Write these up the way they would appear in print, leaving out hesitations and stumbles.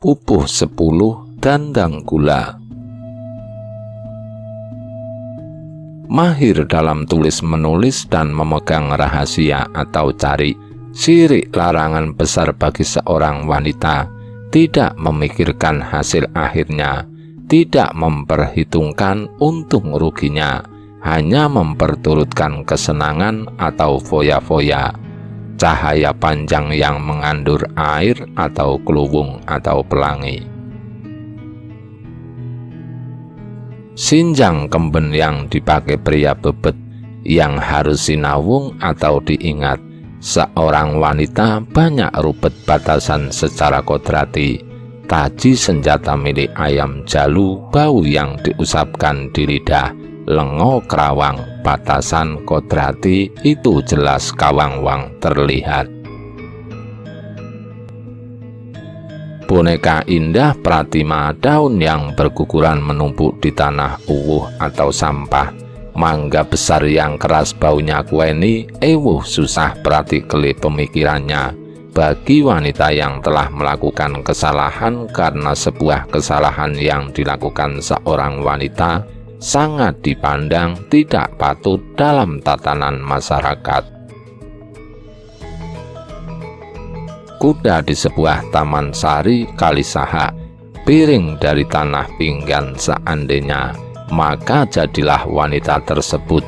pupuh 10, dandang gula. Mahir dalam tulis-menulis dan memegang rahasia atau cari, sirik larangan besar bagi seorang wanita, tidak memikirkan hasil akhirnya, tidak memperhitungkan untung ruginya, hanya memperturutkan kesenangan atau foya-foya, cahaya panjang yang mengandur air atau keluwung atau pelangi. Sinjang kemben yang dipakai pria bebet yang harus sinawung atau diingat. Seorang wanita banyak rupet batasan secara kodrati. Taji senjata milik ayam jalu, bau yang diusapkan di lidah, lengo kerawang, batasan kodrati itu jelas kawang-wang terlihat. Boneka indah pratima daun yang berguguran menumpuk di tanah uwuh atau sampah, mangga besar yang keras baunya kueni, susah pratikeli pemikirannya. Bagi wanita yang telah melakukan kesalahan karena sebuah kesalahan yang dilakukan seorang wanita, sangat dipandang tidak patut dalam tatanan masyarakat. Kuda di sebuah taman sari kalisaha, piring dari tanah pinggan seandainya, maka jadilah wanita tersebut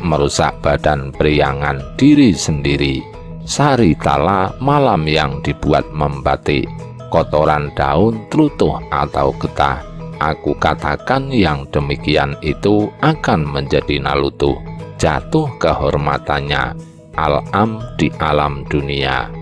merusak badan priangan diri sendiri. Sari tala malam yang dibuat membatik, kotoran daun telutuh atau getah. Aku katakan yang demikian itu akan menjadi nalutuh, jatuh kehormatannya, al-am di alam dunia.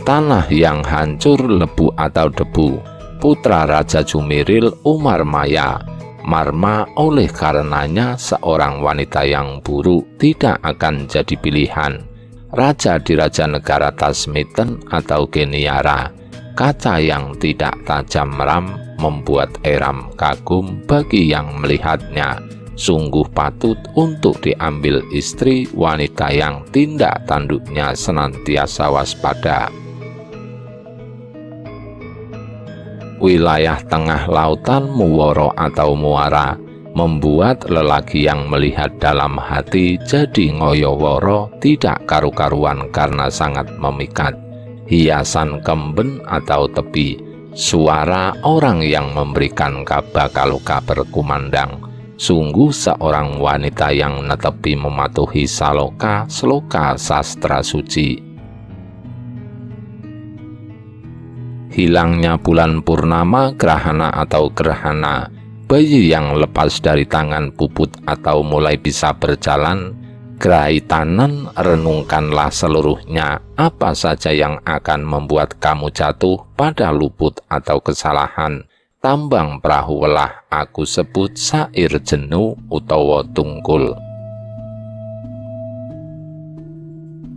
Tanah yang hancur lebu atau debu, putra Raja Jumiril Umar Maya. Marma oleh karenanya seorang wanita yang buruk tidak akan jadi pilihan. Raja di Raja Negara Tasmiten atau Geniara, kaca yang tidak tajam ram membuat eram kagum bagi yang melihatnya. Sungguh patut untuk diambil istri wanita yang tindak tanduknya senantiasa waspada. Wilayah tengah lautan muworo atau muara membuat lelaki yang melihat dalam hati jadi ngoyoworo tidak karu-karuan karena sangat memikat. Hiasan kemben atau tepi, suara orang yang memberikan kabakaloka berkumandang. Sungguh seorang wanita yang netepi mematuhi saloka sloka sastra suci. Hilangnya bulan purnama, gerhana atau gerhana, bayi yang lepas dari tangan puput atau mulai bisa berjalan, graitanan renungkanlah seluruhnya, apa saja yang akan membuat kamu jatuh pada luput atau kesalahan. Tambang perahu welah aku sebut sair jenu utawa tungkul.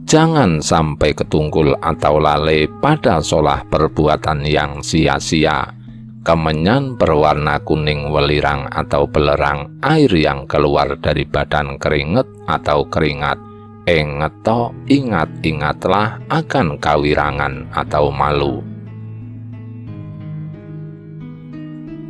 Jangan sampai ketungkul atau lalai pada solah perbuatan yang sia-sia. Kemenyan berwarna kuning welirang atau belerang, air yang keluar dari badan keringet atau keringat. Engeto ingat-ingatlah akan kawirangan atau malu.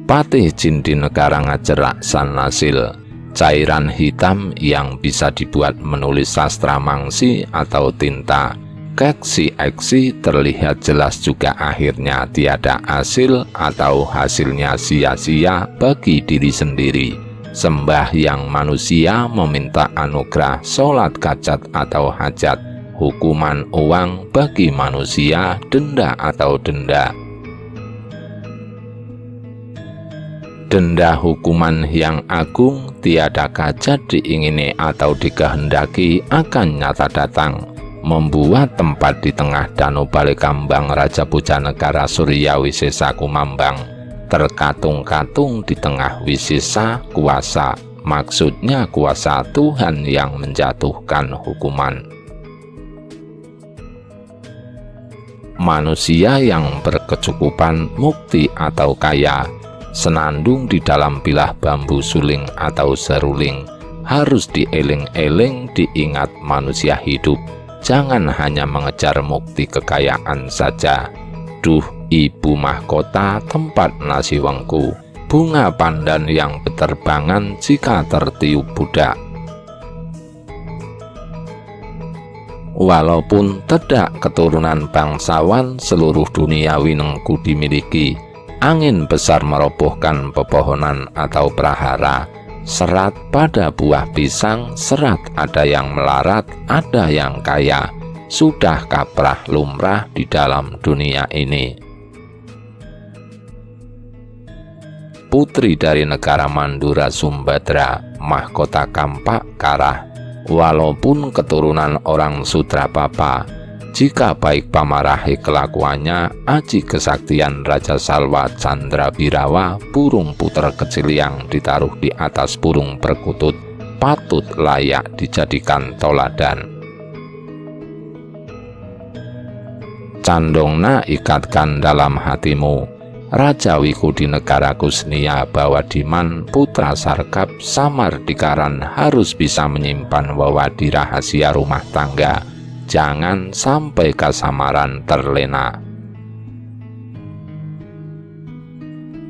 Patih Cindi Negara Ngajerak Sanasil, cairan hitam yang bisa dibuat menulis sastra mangsi atau tinta. Keksi-eksi terlihat jelas juga akhirnya tiada hasil atau hasilnya sia-sia bagi diri sendiri. Sembahyang manusia meminta anugerah, sholat kajat atau hajat, hukuman uang bagi manusia, denda atau denda. Denda hukuman yang agung tiada kajat diingini atau dikehendaki akan nyata datang, membuat tempat di tengah danau Balikambang Raja Pujanegara Surya Wisesa Kumambang, terkatung-katung di tengah wisesa kuasa, maksudnya kuasa Tuhan yang menjatuhkan hukuman. Manusia yang berkecukupan, mukti atau kaya, senandung di dalam bilah bambu suling atau seruling, harus dieling-eling diingat manusia hidup. jangan hanya mengejar mukti kekayaan saja. Duh, ibu mahkota tempat nasi wengku, bunga pandan yang beterbangan jika tertiup budak. Walaupun tidak keturunan bangsawan, seluruh dunia winengku dimiliki. Angin besar merobohkan pepohonan atau prahara. Serat pada buah pisang, serat ada yang melarat, ada yang kaya. Sudah kaprah lumrah di dalam dunia ini. Putri dari negara Mandura Sumbadra, mahkota Kampak Karah. Walaupun keturunan orang Sudrapapa, jika baik pamarahi kelakuannya, aji kesaktian Raja Salwa Candra Birawa, burung puter kecil yang ditaruh di atas burung perkutut, patut layak dijadikan toladan. Candongna ikatkan dalam hatimu, Rajawiku di negara Kusnia Bawadiman, putra Sarkap Samar Dikaran harus bisa menyimpan wawadi rahasia rumah tangga. Jangan sampai kasamaran terlena.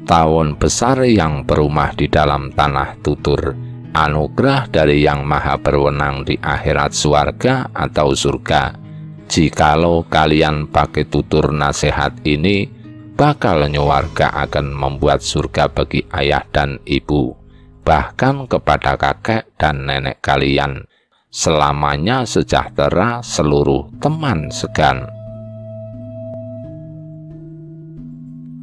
Tawon besar yang berumah di dalam tanah tutur, anugerah dari Yang Maha Berwenang di akhirat surga atau surga. Jikalau kalian pakai tutur nasihat ini, bakal nyuwarga akan membuat surga bagi ayah dan ibu, bahkan kepada kakek dan nenek kalian. Selamanya sejahtera seluruh teman segan.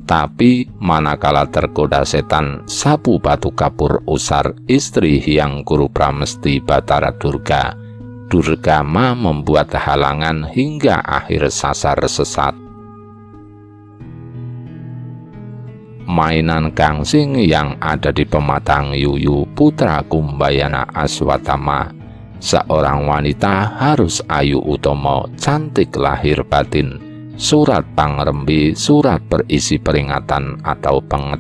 Tapi manakala tergoda setan, sapu batu kapur usar istri Hyang Guru Pramesti Batara Durga, Durgama membuat halangan hingga akhir sasar sesat. Mainan gangsing yang ada di pematang Yuyu putra Kumbayana Aswatama, seorang wanita harus ayu utomo, cantik lahir batin. Surat pangrembi, surat berisi peringatan atau penget.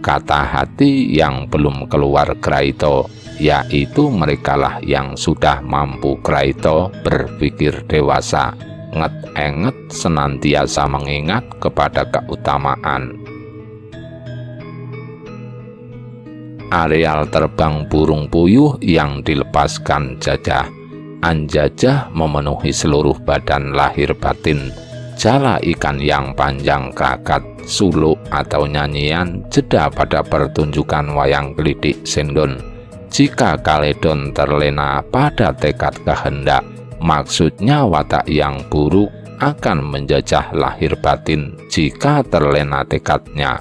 Kata hati yang belum keluar kraito, yaitu merekalah yang sudah mampu kraito berpikir dewasa, nget-enget senantiasa mengingat kepada keutamaan. Areal terbang burung puyuh yang dilepaskan jajah. Anjajah memenuhi seluruh badan lahir batin. Jala ikan yang panjang kakat, suluk atau nyanyian, jeda pada pertunjukan wayang gelidik sendon. Jika kaledon terlena pada tekad kehendak, maksudnya watak yang buruk akan menjajah lahir batin jika terlena tekadnya.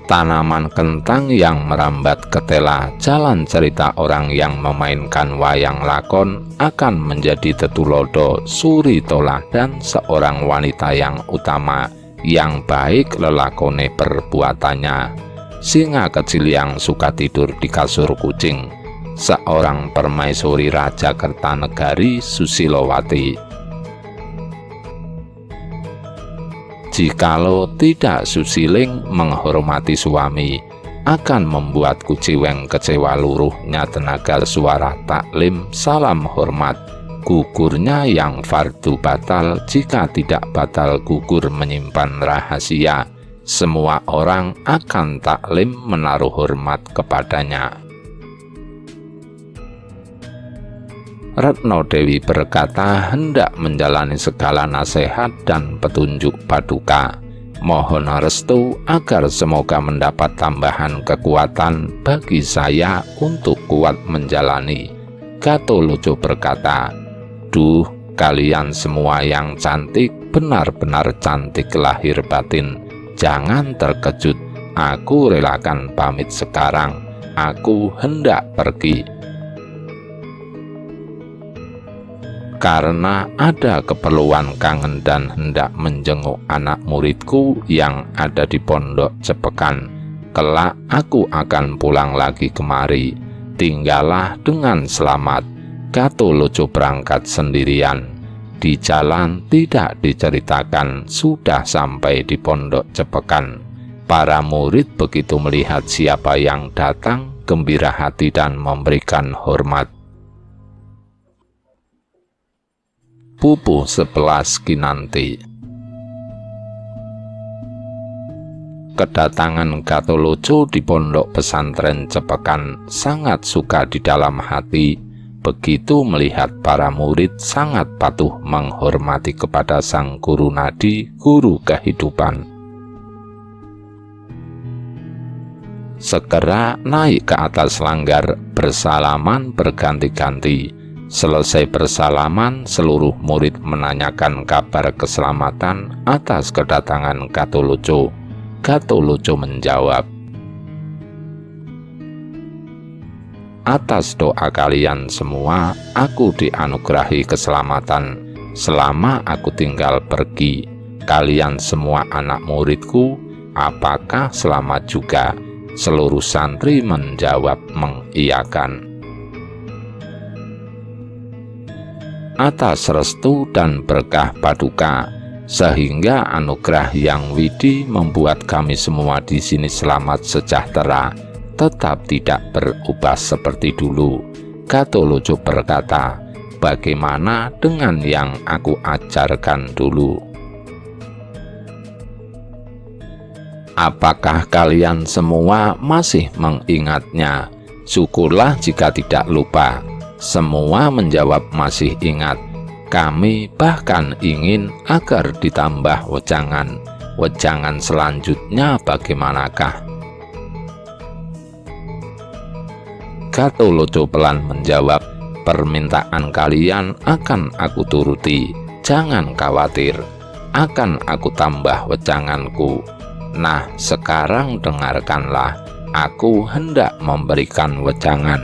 Tanaman kentang yang merambat ketela, jalan cerita orang yang memainkan wayang lakon akan menjadi tetulodo suri toladan seorang wanita yang utama, yang baik lelakone perbuatannya. Singa kecil yang suka tidur di kasur kucing, seorang permaisuri Raja Kertanegari Susilowati. Jikalau tidak susiling menghormati suami, akan membuat kuciweng kecewa luruhnya tenaga suara taklim salam hormat. Gugurnya yang fardu batal jika tidak batal gugur menyimpan rahasia. Semua orang akan taklim menaruh hormat kepadanya. Retno Dewi berkata hendak menjalani segala nasihat dan petunjuk paduka. Mohon restu agar semoga mendapat tambahan kekuatan bagi saya untuk kuat menjalani. Gatoloco berkata, duh, kalian semua yang cantik, benar-benar cantik lahir batin. Jangan terkejut, aku relakan pamit sekarang. Aku hendak pergi. Karena ada keperluan kangen dan hendak menjenguk anak muridku yang ada di pondok Cepekan. Kelak aku akan pulang lagi kemari. Tinggallah dengan selamat. Gatoloco berangkat sendirian. Di jalan tidak diceritakan sudah sampai di pondok Cepekan. Para murid begitu melihat siapa yang datang, gembira hati dan memberikan hormat. pupuh 11 kinanti. Kedatangan Gatholoco di pondok pesantren Cepekan sangat suka di dalam hati begitu melihat para murid sangat patuh menghormati kepada sang guru nadi, guru kehidupan. Segera naik ke atas langgar, bersalaman berganti-ganti. Selesai bersalaman, seluruh murid menanyakan kabar keselamatan atas kedatangan Gatholoco. Gatholoco menjawab, "Atas doa kalian semua, aku dianugerahi keselamatan. Selama aku tinggal pergi, kalian semua anak muridku, apakah selamat juga?" Seluruh santri menjawab mengiyakan. Atas restu dan berkah paduka, sehingga anugerah yang widi membuat kami semua di sini selamat sejahtera, tetap tidak berubah seperti dulu. Gatholoco berkata, "Bagaimana dengan yang aku ajarkan dulu? Apakah kalian semua masih mengingatnya? Syukurlah jika tidak lupa." Semua menjawab masih ingat. Kami bahkan ingin agar ditambah wejangan. Wejangan selanjutnya bagaimanakah? Gatholoco pelan menjawab, "Permintaan kalian akan aku turuti. Jangan khawatir, akan aku tambah wejanganku. Nah, sekarang dengarkanlah, aku hendak memberikan wejangan."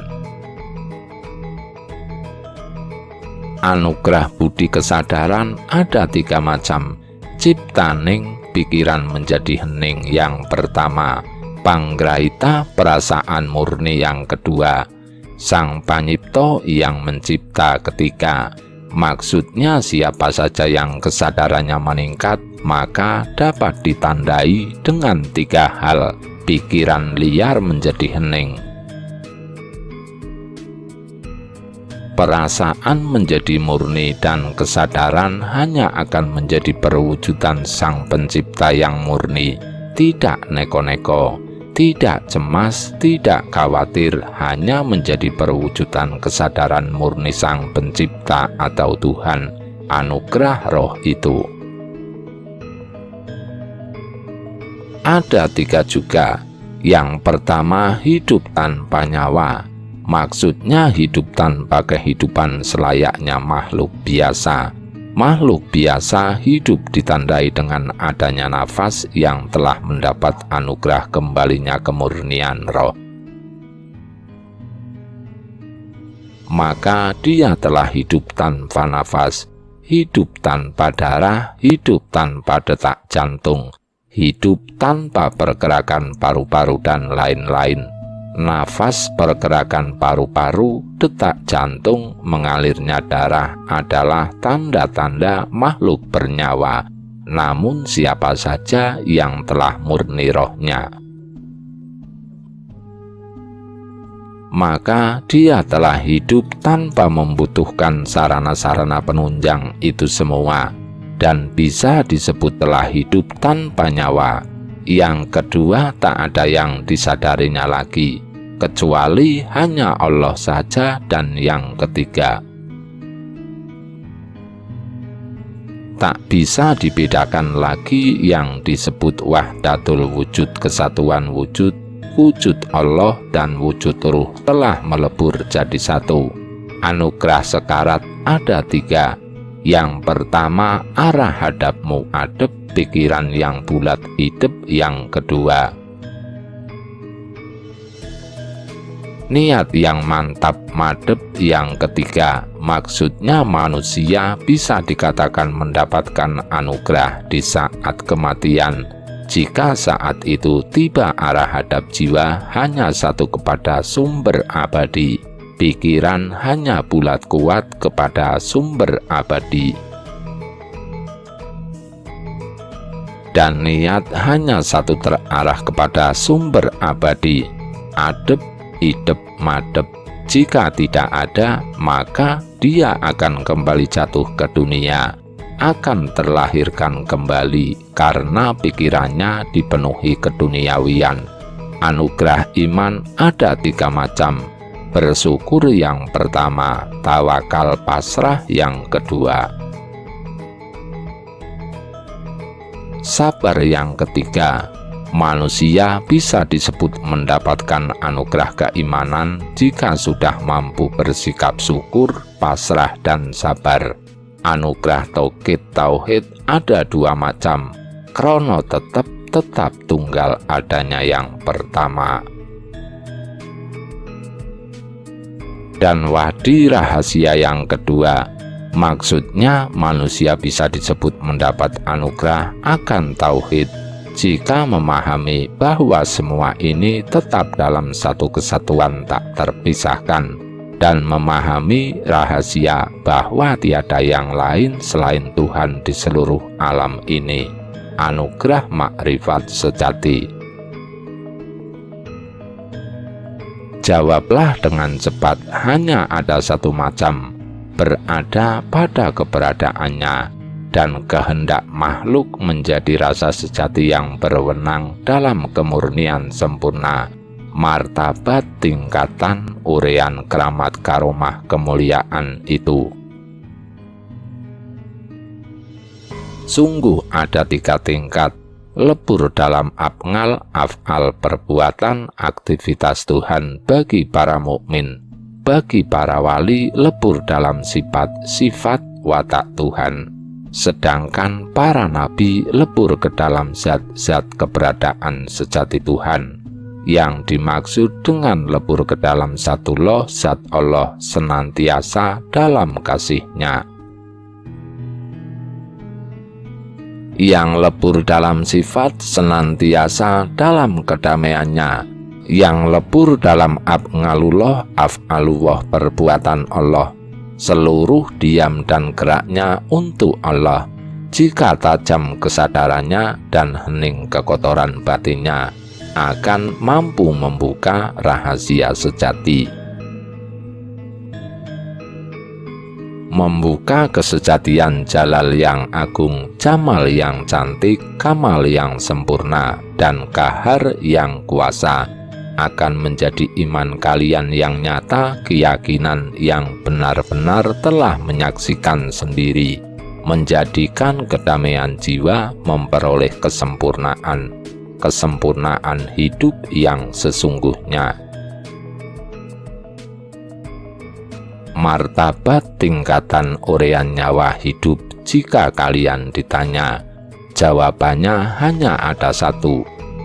Anugerah budi kesadaran ada 3 macam. Ciptaning, pikiran menjadi hening yang pertama. Panggraita, perasaan murni yang kedua. Sang Panyipto yang mencipta ketiga. Maksudnya siapa saja yang kesadarannya meningkat, maka dapat ditandai dengan 3 hal. Pikiran liar menjadi hening, perasaan menjadi murni, dan kesadaran hanya akan menjadi perwujudan Sang Pencipta yang murni. Tidak neko-neko, tidak cemas, tidak khawatir, hanya menjadi perwujudan kesadaran murni Sang Pencipta atau Tuhan, anugerah roh itu. Ada 3 juga. Yang pertama, hidup tanpa nyawa. Maksudnya hidup tanpa kehidupan selayaknya makhluk biasa. Makhluk biasa hidup ditandai dengan adanya nafas yang telah mendapat anugerah kembalinya kemurnian roh. Maka dia telah hidup tanpa nafas, hidup tanpa darah, hidup tanpa detak jantung, hidup tanpa pergerakan paru-paru dan lain-lain. Nafas, pergerakan paru-paru, detak jantung, mengalirnya darah adalah tanda-tanda makhluk bernyawa, namun siapa saja yang telah murni rohnya, maka dia telah hidup tanpa membutuhkan sarana-sarana penunjang itu semua, dan bisa disebut telah hidup tanpa nyawa. Yang kedua, tak ada yang disadarinya lagi, kecuali hanya Allah saja. Dan yang ketiga, tak bisa dibedakan lagi yang disebut wahdatul wujud, kesatuan wujud. Wujud Allah dan wujud ruh telah melebur jadi satu. Anugerah sekarat ada 3. Yang pertama, arah hadapmu adep, pikiran yang bulat hidup. Yang kedua, niat yang mantap madep. Yang ketiga, maksudnya manusia bisa dikatakan mendapatkan anugerah di saat kematian, jika saat itu tiba arah hadap jiwa hanya satu kepada sumber abadi, pikiran hanya bulat kuat kepada sumber abadi, dan niat hanya satu terarah kepada sumber abadi. Adep, idep, madep, Jika tidak ada, maka dia akan kembali jatuh ke dunia, akan terlahirkan kembali karena pikirannya dipenuhi keduniawian. Anugerah iman ada 3 macam. Bersyukur yang pertama, tawakal pasrah yang kedua, sabar yang ketiga. Manusia bisa disebut mendapatkan anugerah keimanan jika sudah mampu bersikap syukur, pasrah, dan sabar. Anugerah tauhid ada 2 macam, krono tetap tunggal adanya yang pertama. Dan wadi rahasia yang kedua, maksudnya manusia bisa disebut mendapat anugerah akan tauhid jika memahami bahwa semua ini tetap dalam satu kesatuan tak terpisahkan, dan memahami rahasia bahwa tiada yang lain selain Tuhan di seluruh alam ini. Anugerah makrifat sejati. Jawablah dengan cepat, hanya ada 1 macam, berada pada keberadaannya, dan kehendak makhluk menjadi rasa sejati yang berwenang dalam kemurnian sempurna, martabat tingkatan urean keramat karomah kemuliaan itu. Sungguh ada 3 tingkat, lebur dalam af'al perbuatan aktivitas Tuhan bagi para mukmin, bagi para wali lebur dalam sifat watak Tuhan. Sedangkan para nabi lebur ke dalam zat-zat keberadaan sejati Tuhan. Yang dimaksud dengan lebur ke dalam Zatullah, zat Allah senantiasa dalam kasih-Nya. Yang lebur dalam sifat senantiasa dalam kedamaiannya. Yang lebur dalam af'alullah perbuatan Allah, seluruh diam dan geraknya untuk Allah. Jika tajam kesadarannya dan hening kekotoran batinnya, akan mampu membuka rahasia sejati. Membuka kesejatian jalal yang agung, jamal yang cantik, kamal yang sempurna, dan kahar yang kuasa, akan menjadi iman kalian yang nyata, keyakinan yang benar-benar telah menyaksikan sendiri, menjadikan kedamaian jiwa, memperoleh kesempurnaan hidup yang sesungguhnya. Martabat tingkatan urean nyawa hidup, jika kalian ditanya, jawabannya hanya ada 1,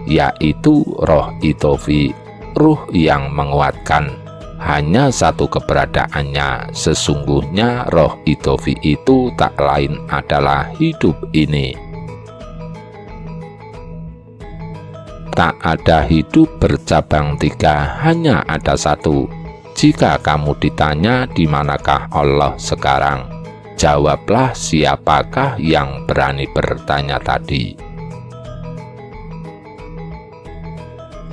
yaitu roh itofi, ruh yang menguatkan. Hanya 1 keberadaannya, sesungguhnya roh itofi itu tak lain adalah hidup ini. Tak ada hidup bercabang 3, hanya ada 1. Jika kamu ditanya di manakah Allah sekarang, jawablah siapakah yang berani bertanya tadi.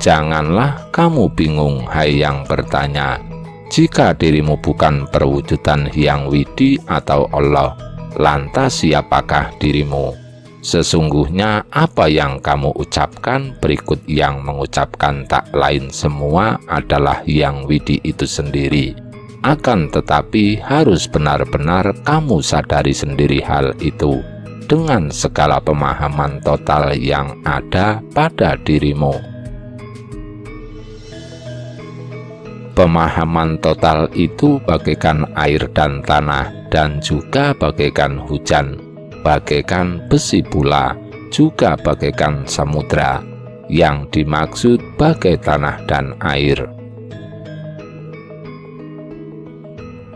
Janganlah kamu bingung, hai yang bertanya. Jika dirimu bukan perwujudan Hyang Widi atau Allah, lantas siapakah dirimu? Sesungguhnya apa yang kamu ucapkan berikut yang mengucapkan tak lain semua adalah Hyang Widi itu sendiri. Akan tetapi harus benar-benar kamu sadari sendiri hal itu dengan segala pemahaman total yang ada pada dirimu. Pemahaman total itu bagaikan air dan tanah, dan juga bagaikan hujan, bagaikan besi pula, juga bagaikan samudra, yang dimaksud bagai tanah dan air.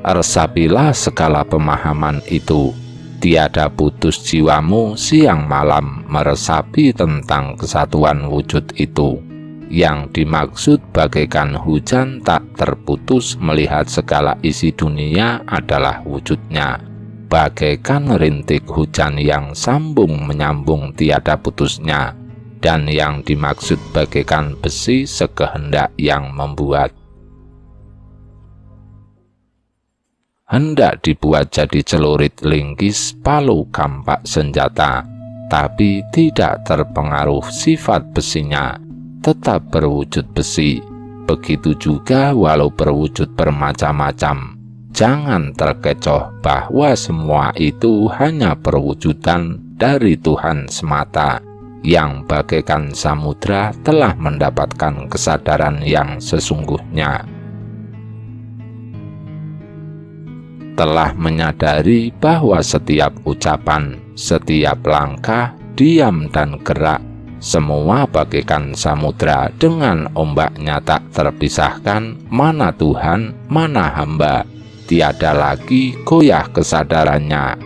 Resapilah segala pemahaman itu, tiada putus jiwamu siang malam meresapi tentang kesatuan wujud itu, yang dimaksud bagaikan hujan tak terputus melihat segala isi dunia adalah wujudnya, bagaikan rintik hujan yang sambung menyambung tiada putusnya, dan yang dimaksud bagaikan besi sekehendak yang membuat. hendak dibuat jadi celurit linggis palu kampak senjata, tapi tidak terpengaruh sifat besinya, tetap berwujud besi. Begitu juga walau berwujud bermacam-macam, jangan terkecoh bahwa semua itu hanya perwujudan dari Tuhan semata, yang bagaikan samudra telah mendapatkan kesadaran yang sesungguhnya. Telah menyadari bahwa setiap ucapan, setiap langkah, diam dan gerak, semua bagaikan samudra dengan ombaknya tak terpisahkan, mana Tuhan, mana hamba, tiada lagi goyah kesadarannya.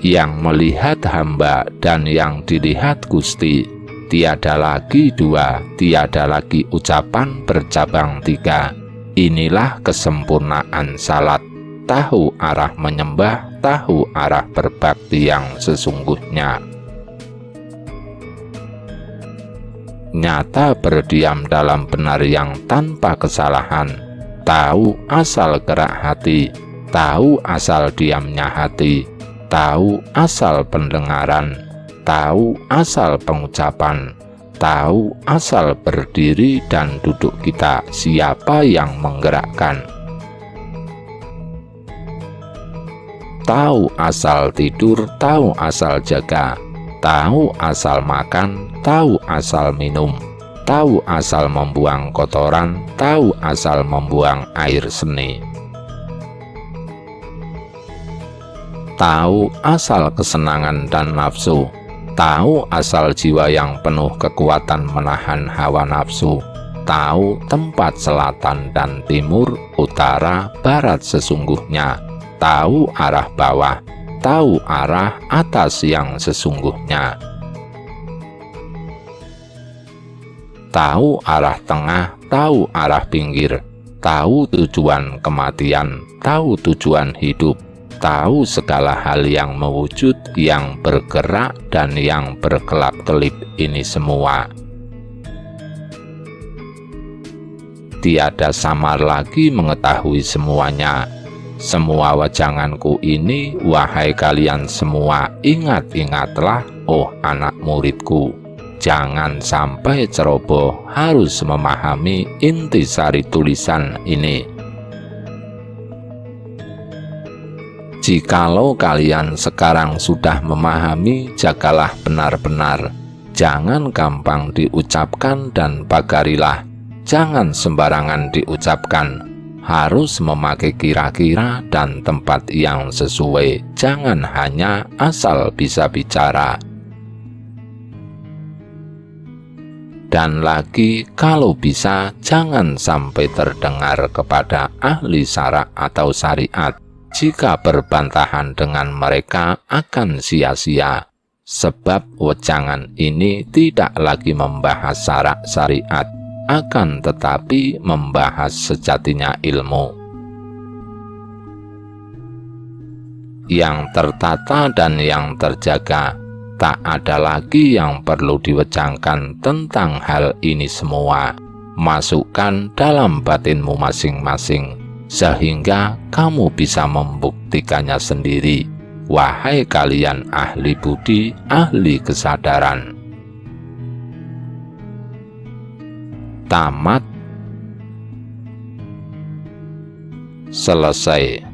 Yang melihat hamba dan yang dilihat Gusti, tiada lagi dua, tiada lagi ucapan bercabang tiga. Inilah kesempurnaan salat, tahu arah menyembah, tahu arah berbakti yang sesungguhnya. Nyata berdiam dalam benar yang tanpa kesalahan, tahu asal gerak hati, tahu asal diamnya hati, tahu asal pendengaran, tahu asal pengucapan, tahu asal berdiri dan duduk kita, siapa yang menggerakkan. Tahu asal tidur, tahu asal jaga, tahu asal makan, tahu asal minum, tahu asal membuang kotoran, tahu asal membuang air seni. Tahu asal kesenangan dan nafsu, tahu asal jiwa yang penuh kekuatan menahan hawa nafsu, tahu tempat selatan dan timur, utara, barat sesungguhnya, tahu arah bawah, tahu arah atas yang sesungguhnya, tahu arah tengah, tahu arah pinggir, tahu tujuan kematian, tahu tujuan hidup, tahu segala hal yang mewujud, yang bergerak, dan yang berkelap-kelip ini semua. Tiada samar lagi mengetahui semuanya. Semua wajanganku ini, wahai kalian semua, ingat-ingatlah, oh anak muridku. Jangan sampai ceroboh, harus memahami intisari tulisan ini. Jikalau kalian sekarang sudah memahami, jagalah benar-benar. Jangan gampang diucapkan dan pagarilah. Jangan sembarangan diucapkan. Harus memakai kira-kira dan tempat yang sesuai. Jangan hanya asal bisa bicara. Dan lagi, kalau bisa, jangan sampai terdengar kepada ahli syara atau syariat. Jika berbantahan dengan mereka akan sia-sia, sebab wejangan ini tidak lagi membahas syarak syariat, akan tetapi membahas sejatinya ilmu yang tertata dan yang terjaga. Tak ada lagi yang perlu diwejangkan tentang hal ini semua. Masukkan dalam batinmu masing-masing, sehingga kamu bisa membuktikannya sendiri, wahai kalian ahli budi, ahli kesadaran. Tamat. Selesai.